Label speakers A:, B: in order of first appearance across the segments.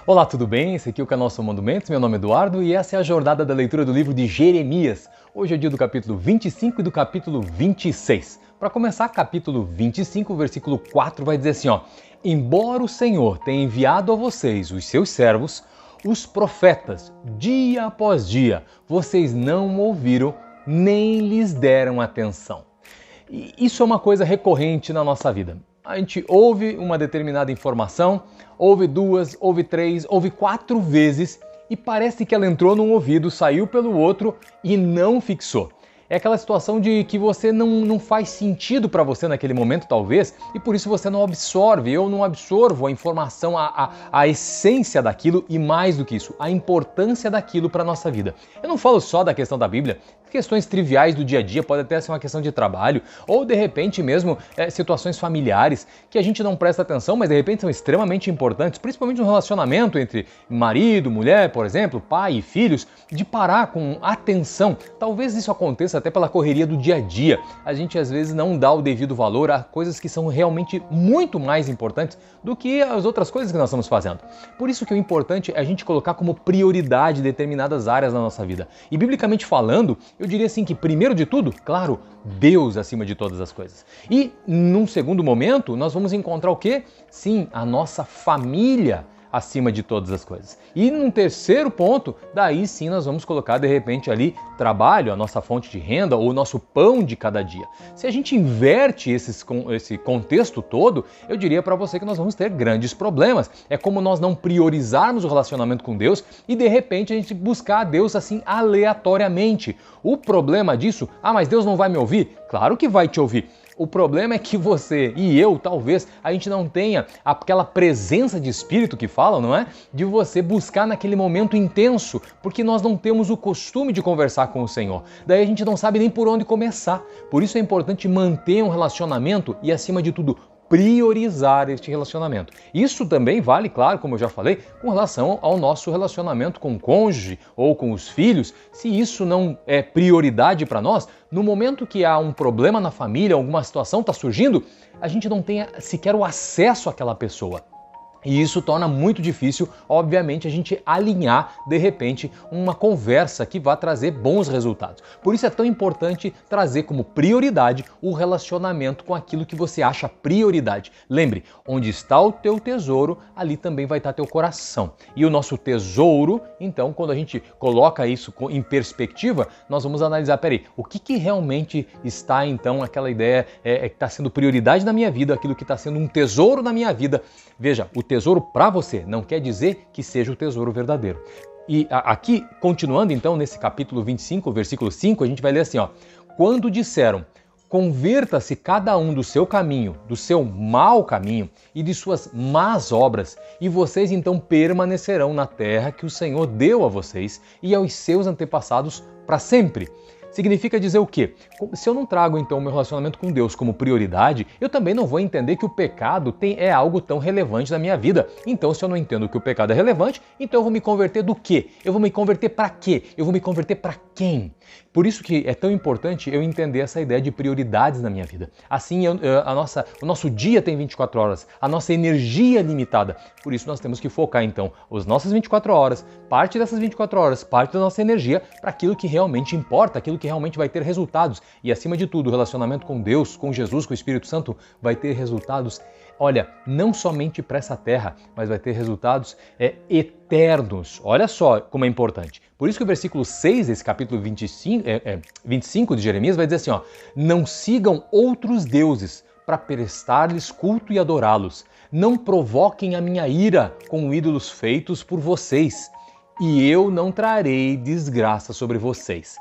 A: Olá, tudo bem? Esse aqui é o canal Somando Mentes, meu nome é Eduardo e essa é a jornada da leitura do livro de Jeremias. Hoje é o dia do capítulo 25 e do capítulo 26. Para começar, capítulo 25, versículo 4 vai dizer assim, Embora o Senhor tenha enviado a vocês, os seus servos, os profetas, dia após dia, vocês não ouviram nem lhes deram atenção. E isso é uma coisa recorrente na nossa vida. A gente ouve uma determinada informação, ouve duas, ouve três, ouve 4 vezes e parece que ela entrou num ouvido, saiu pelo outro e não fixou. É aquela situação de que você não faz sentido para você naquele momento, talvez, e por isso você não absorve, eu não absorvo a informação, a essência daquilo e mais do que isso, a importância daquilo para a nossa vida. Eu não falo só da questão da Bíblia, questões triviais do dia a dia, pode até ser uma questão de trabalho, ou de repente mesmo situações familiares que a gente não presta atenção, mas de repente são extremamente importantes, principalmente no relacionamento entre marido, mulher, por exemplo, pai e filhos, de parar com atenção. Talvez isso aconteça até pela correria do dia a dia. A gente às vezes não dá o devido valor a coisas que são realmente muito mais importantes do que as outras coisas que nós estamos fazendo. Por isso que o importante é a gente colocar como prioridade determinadas áreas da nossa vida. E biblicamente falando, eu diria assim que primeiro de tudo, claro, Deus acima de todas as coisas. E num segundo momento, nós vamos encontrar o quê? Sim, a nossa família acima de todas as coisas. E num terceiro ponto, daí sim nós vamos colocar de repente ali trabalho, a nossa fonte de renda ou o nosso pão de cada dia. Se a gente inverte esse contexto todo, eu diria para você que nós vamos ter grandes problemas. É como nós não priorizarmos o relacionamento com Deus e de repente a gente buscar a Deus assim aleatoriamente. O problema disso, mas Deus não vai me ouvir? Claro que vai te ouvir. O problema é que você e eu, talvez, a gente não tenha aquela presença de espírito que falam, não é? De você buscar naquele momento intenso, porque nós não temos o costume de conversar com o Senhor. Daí a gente não sabe nem por onde começar. Por isso é importante manter um relacionamento e, acima de tudo, priorizar este relacionamento. Isso também vale, claro, como eu já falei, com relação ao nosso relacionamento com o cônjuge ou com os filhos. Se isso não é prioridade para nós, no momento que há um problema na família, alguma situação está surgindo, a gente não tem sequer o acesso àquela pessoa. E isso torna muito difícil, obviamente, a gente alinhar, de repente, uma conversa que vá trazer bons resultados. Por isso é tão importante trazer como prioridade o relacionamento com aquilo que você acha prioridade. Lembre, onde está o teu tesouro, ali também vai estar teu coração. E o nosso tesouro, então, quando a gente coloca isso em perspectiva, nós vamos analisar, o que realmente está, então, aquela ideia que está sendo prioridade na minha vida, aquilo que está sendo um tesouro na minha vida. Veja, o tesouro para você não quer dizer que seja o tesouro verdadeiro. E aqui, continuando então nesse capítulo 25, versículo 5, a gente vai ler assim, Quando disseram, converta-se cada um do seu caminho, do seu mau caminho e de suas más obras, e vocês então permanecerão na terra que o Senhor deu a vocês e aos seus antepassados para sempre. Significa dizer o quê? Se eu não trago então o meu relacionamento com Deus como prioridade, eu também não vou entender que o pecado é algo tão relevante na minha vida. Então, se eu não entendo que o pecado é relevante, então eu vou me converter do quê? Eu vou me converter para quê? Eu vou me converter para quem? Por isso que é tão importante eu entender essa ideia de prioridades na minha vida. Assim, o nosso dia tem 24 horas, a nossa energia é limitada. Por isso nós temos que focar então as nossas 24 horas, parte dessas 24 horas, parte da nossa energia para aquilo que realmente importa, aquilo que realmente vai ter resultados. E acima de tudo, o relacionamento com Deus, com Jesus, com o Espírito Santo vai ter resultados, não somente para essa terra, mas vai ter resultados eternos. Olha só como é importante. Por isso que o versículo 6 desse capítulo 25 de Jeremias vai dizer assim, não sigam outros deuses para prestar-lhes culto e adorá-los. Não provoquem a minha ira com ídolos feitos por vocês, e eu não trarei desgraça sobre vocês.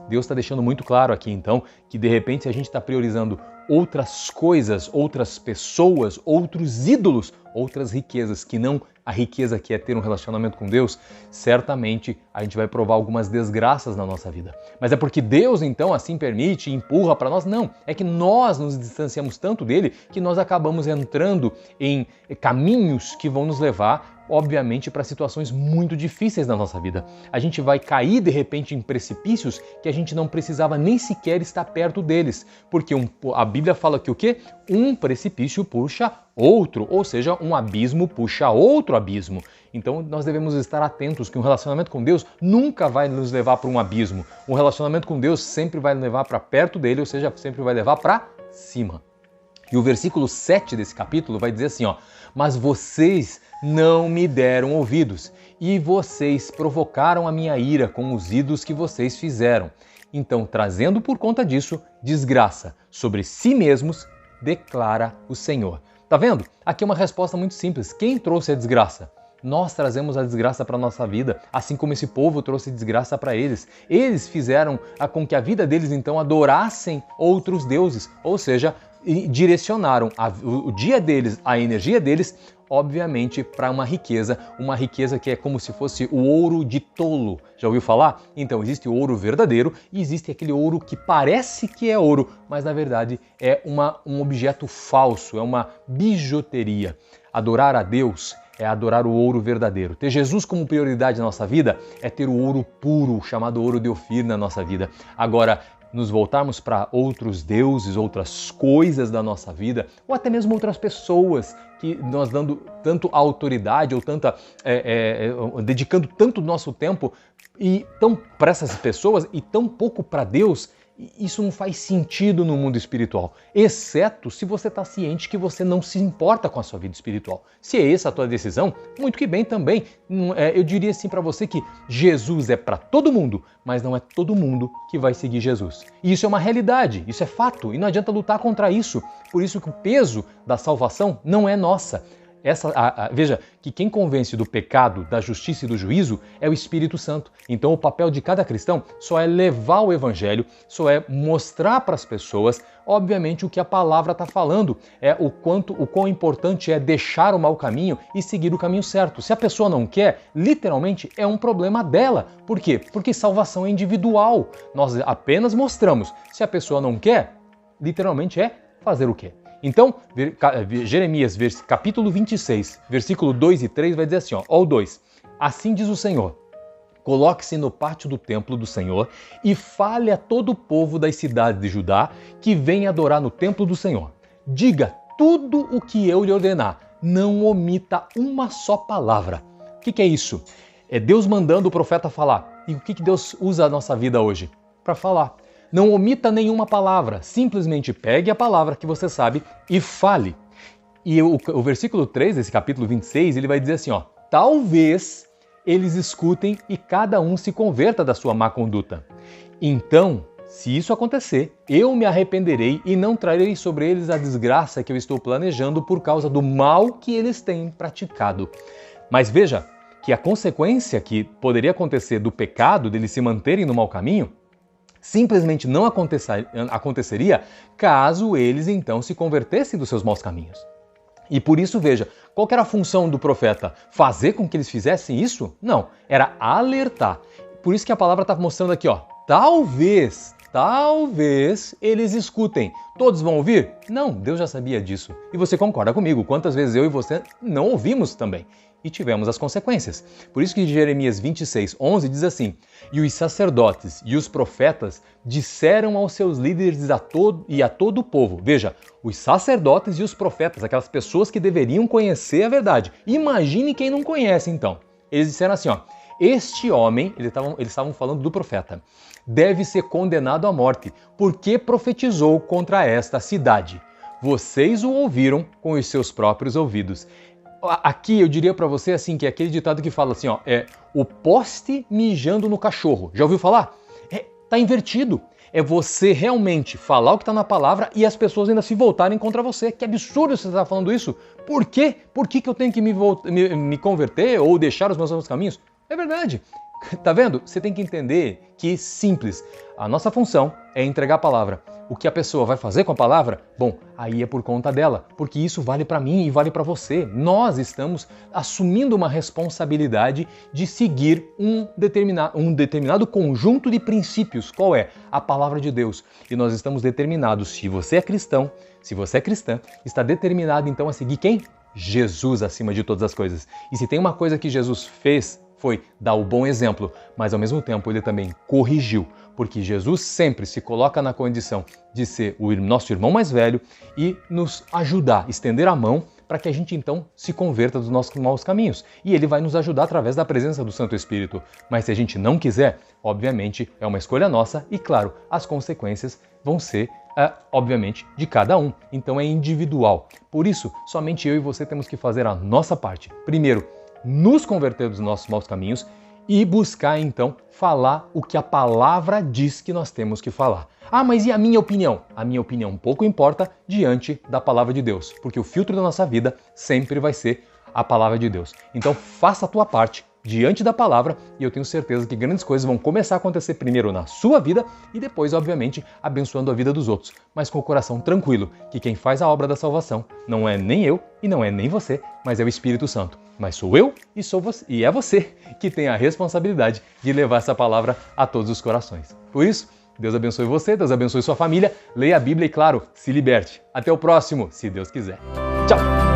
A: Deus está deixando muito claro aqui, então, que de repente se a gente está priorizando outras coisas, outras pessoas, outros ídolos, outras riquezas, que não a riqueza que é ter um relacionamento com Deus, certamente a gente vai provar algumas desgraças na nossa vida. Mas é porque Deus, então, assim permite, empurra para nós? Não, é que nós nos distanciamos tanto dele que nós acabamos entrando em caminhos que vão nos levar obviamente, para situações muito difíceis na nossa vida. A gente vai cair, de repente, em precipícios que a gente não precisava nem sequer estar perto deles, porque a Bíblia fala que o quê? Um precipício puxa outro, ou seja, um abismo puxa outro abismo. Então nós devemos estar atentos que um relacionamento com Deus nunca vai nos levar para um abismo. Um relacionamento com Deus sempre vai nos levar para perto dele, ou seja, sempre vai levar para cima. E o versículo 7 desse capítulo vai dizer assim, ó: mas vocês não me deram ouvidos, e vocês provocaram a minha ira com os ídolos que vocês fizeram. Então, trazendo por conta disso desgraça sobre si mesmos, declara o Senhor. Tá vendo? Aqui é uma resposta muito simples. Quem trouxe a desgraça? Nós trazemos a desgraça para a nossa vida, assim como esse povo trouxe desgraça para eles. Eles fizeram com que a vida deles, então, adorassem outros deuses, ou seja, direcionaram o dia deles, a energia deles, obviamente, para uma riqueza que é como se fosse o ouro de tolo. Já ouviu falar? Então, existe o ouro verdadeiro e existe aquele ouro que parece que é ouro, mas na verdade é um objeto falso, é uma bijuteria. Adorar a Deus é adorar o ouro verdadeiro. Ter Jesus como prioridade na nossa vida é ter o ouro puro, chamado ouro de Ofir, na nossa vida. Agora, nos voltarmos para outros deuses, outras coisas da nossa vida, ou até mesmo outras pessoas que nós dando tanto autoridade ou dedicando tanto nosso tempo para essas pessoas e tão pouco para Deus, isso não faz sentido no mundo espiritual, exceto se você está ciente que você não se importa com a sua vida espiritual. Se é essa a tua decisão, muito que bem também. Eu diria assim para você que Jesus é para todo mundo, mas não é todo mundo que vai seguir Jesus. E isso é uma realidade, isso é fato, e não adianta lutar contra isso. Por isso que o peso da salvação não é nossa. Veja que quem convence do pecado, da justiça e do juízo é o Espírito Santo. Então o papel de cada cristão só é levar o Evangelho, só é mostrar para as pessoas, obviamente, o que a palavra está falando, o quão importante é deixar o mau caminho e seguir o caminho certo. Se a pessoa não quer, literalmente é um problema dela. Por quê? Porque salvação é individual. Nós apenas mostramos. Se a pessoa não quer, literalmente é fazer o quê? Então, Jeremias, capítulo 26, versículo 2 e 3 vai dizer assim, ó o 2. Assim diz o Senhor: coloque-se no pátio do templo do Senhor e fale a todo o povo das cidades de Judá que vem adorar no templo do Senhor. Diga tudo o que eu lhe ordenar, não omita uma só palavra. O que é isso? É Deus mandando o profeta falar. E o que Deus usa a nossa vida hoje? Para falar. Não omita nenhuma palavra, simplesmente pegue a palavra que você sabe e fale. E o versículo 3 desse capítulo 26, ele vai dizer assim, ó: talvez eles escutem e cada um se converta da sua má conduta. Então, se isso acontecer, eu me arrependerei e não trarei sobre eles a desgraça que eu estou planejando por causa do mal que eles têm praticado. Mas veja que a consequência que poderia acontecer do pecado, deles se manterem no mau caminho, simplesmente não aconteceria caso eles então se convertessem dos seus maus caminhos. E por isso, veja, qual que era a função do profeta? Fazer com que eles fizessem isso? Não, era alertar. Por isso que a palavra está mostrando aqui, ó, talvez eles escutem. Todos vão ouvir? Não, Deus já sabia disso. E você concorda comigo, quantas vezes eu e você não ouvimos também? E tivemos as consequências. Por isso que Jeremias 26:11 diz assim: e os sacerdotes e os profetas disseram aos seus líderes e a todo o povo. Veja, os sacerdotes e os profetas, aquelas pessoas que deveriam conhecer a verdade. Imagine quem não conhece então. Eles disseram assim, ó: este homem, eles estavam falando do profeta, deve ser condenado à morte, porque profetizou contra esta cidade. Vocês o ouviram com os seus próprios ouvidos. Aqui eu diria para você assim, que é aquele ditado que fala assim, ó, o poste mijando no cachorro. Já ouviu falar? Tá invertido. É você realmente falar o que está na palavra e as pessoas ainda se voltarem contra você. Que absurdo você estar falando isso. Por quê? Por que eu tenho que me converter ou deixar os meus caminhos? É verdade. Tá vendo? Você tem que entender que simples. A nossa função é entregar a palavra. O que a pessoa vai fazer com a palavra? Bom, aí é por conta dela, porque isso vale para mim e vale para você. Nós estamos assumindo uma responsabilidade de seguir um determinado conjunto de princípios. Qual é? A palavra de Deus. E nós estamos determinados, se você é cristão, se você é cristã, está determinado então a seguir quem? Jesus acima de todas as coisas. E se tem uma coisa que Jesus fez, foi dar o bom exemplo, mas ao mesmo tempo ele também corrigiu, porque Jesus sempre se coloca na condição de ser o nosso irmão mais velho e nos ajudar, estender a mão para que a gente então se converta dos nossos maus caminhos. E ele vai nos ajudar através da presença do Santo Espírito. Mas se a gente não quiser, obviamente é uma escolha nossa e, claro, as consequências vão ser, obviamente, de cada um. Então é individual. Por isso, somente eu e você temos que fazer a nossa parte. Primeiro, nos converter dos nossos maus caminhos e buscar, então, falar o que a palavra diz que nós temos que falar. Ah, mas e a minha opinião? A minha opinião pouco importa diante da palavra de Deus, porque o filtro da nossa vida sempre vai ser a palavra de Deus. Então, faça a tua parte diante da palavra e eu tenho certeza que grandes coisas vão começar a acontecer primeiro na sua vida e depois, obviamente, abençoando a vida dos outros, mas com o coração tranquilo, que quem faz a obra da salvação não é nem eu e não é nem você, mas é o Espírito Santo. Mas sou eu e sou você, e é você que tem a responsabilidade de levar essa palavra a todos os corações. Por isso, Deus abençoe você, Deus abençoe sua família, leia a Bíblia e, claro, se liberte. Até o próximo, se Deus quiser. Tchau!